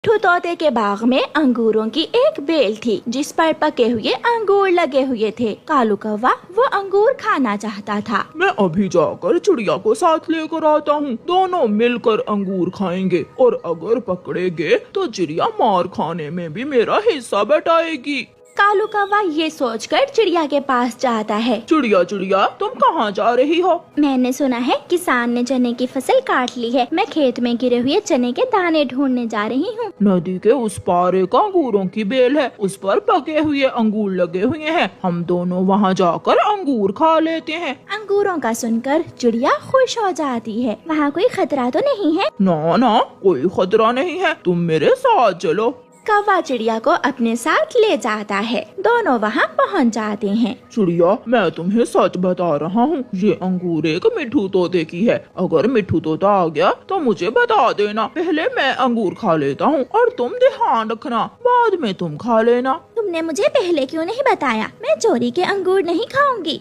मिट्ठू तोते के बाग में अंगूरों की एक बेल थी जिस पर पके हुए अंगूर लगे हुए थे। कालू कौवा वो अंगूर खाना चाहता था। मैं अभी जाकर चिड़िया को साथ लेकर आता हूँ, दोनों मिलकर अंगूर खाएंगे और अगर पकड़े गए तो चिड़िया मार खाने में भी मेरा हिस्सा बटाएगी। कालू कौवा ये सोचकर चिड़िया के पास जाता है। चिड़िया चिड़िया तुम कहाँ जा रही हो? मैंने सुना है किसान ने चने की फसल काट ली है, मैं खेत में गिरे हुए चने के दाने ढूंढने जा रही हूँ। नदी के उस पार एक अंगूरों की बेल है, उस पर पके हुए अंगूर लगे हुए हैं, हम दोनों वहाँ जाकर अंगूर खा लेते हैं। अंगूरों का सुनकर चिड़िया खुश हो जाती है। वहाँ कोई खतरा तो नहीं है? ना ना, कोई खतरा नहीं है, तुम मेरे साथ चलो। कौवा चिड़िया को अपने साथ ले जाता है। दोनों वहाँ पहुँच जाते हैं। चिड़िया मैं तुम्हें सच बता रहा हूँ, ये अंगूर एक मिट्ठू तोते की है। अगर मिट्ठू तोता आ गया तो मुझे बता देना, पहले मैं अंगूर खा लेता हूँ और तुम ध्यान रखना, बाद में तुम खा लेना। तुमने मुझे पहले क्यों नहीं बताया? मैं चोरी के अंगूर नहीं खाऊंगी।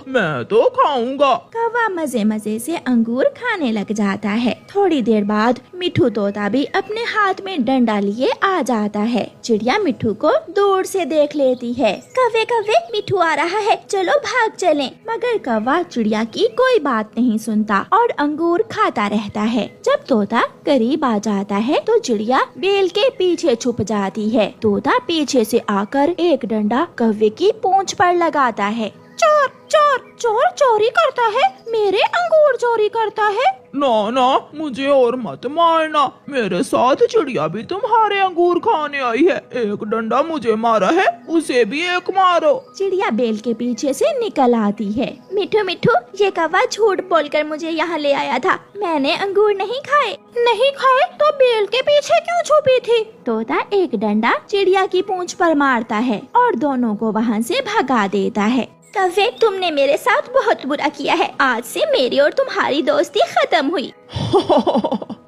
मैं तो खाऊंगा। कौवा मजे मजे से अंगूर खाने लग जाता है। थोड़ी देर बाद मिट्ठू तोता भी अपने हाथ में डंडा लिए आ जाता है। चिड़िया मिट्ठू को दूर से देख लेती है। कौवे कौवे मिट्ठू आ रहा है, चलो भाग चलें। मगर कौवा चिड़िया की कोई बात नहीं सुनता और अंगूर खाता रहता है। जब तोता करीब आ जाता है तो चिड़िया बेल के पीछे छुप जाती है। तोता पीछे से आकर एक डंडा कौवे की पूंछ पर लगाता है। चोर चोर चोर चोरी करता है, मेरे अंगूर चोरी करता है। ना ना, मुझे और मत मारना, मेरे साथ चिड़िया भी तुम्हारे अंगूर खाने आई है। एक डंडा मुझे मारा है, उसे भी एक मारो। चिड़िया बेल के पीछे से निकल आती है। मिट्ठू मिट्ठू, ये कौवा झूठ बोलकर मुझे यहाँ ले आया था, मैंने अंगूर नहीं खाए। नहीं खाए तो बेल के पीछे क्यों छुपी थी? तोता एक डंडा चिड़िया की पूंछ पर मारता है और दोनों को वहाँ से भगा देता है। कौवे तुमने मेरे साथ बहुत बुरा किया है, आज से मेरी और तुम्हारी दोस्ती खत्म हुई।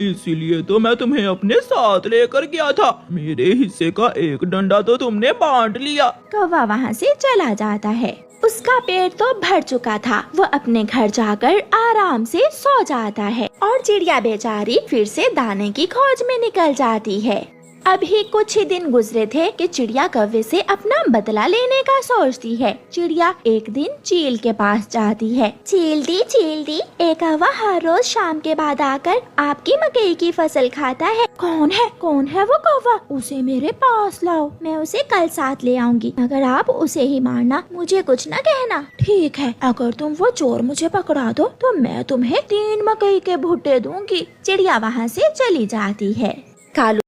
इसीलिए तो मैं तुम्हें अपने साथ लेकर गया था, मेरे हिस्से का एक डंडा तो तुमने बांट लिया। कौवा वहाँ से चला जाता है। उसका पेट तो भर चुका था, वो अपने घर जाकर आराम से सो जाता है और चिड़िया बेचारी फिर से दाने की खोज में निकल जाती है। अभी कुछ ही दिन गुजरे थे कि चिड़िया कौवे से अपना बदला लेने का सोचती है। चिड़िया एक दिन चील के पास जाती है। चील दी, एक कौवा हर रोज शाम के बाद आकर आपकी मकई की फसल खाता है। कौन है वो कौवा? उसे मेरे पास लाओ, मैं उसे कल साथ ले आऊंगी। अगर आप उसे ही मारना, मुझे कुछ न कहना। ठीक है, अगर तुम वो चोर मुझे पकड़ा दो तो मैं तुम्हें 3 मकई के भुट्टे दूंगी। चिड़िया वहाँ से चली जाती है। कालू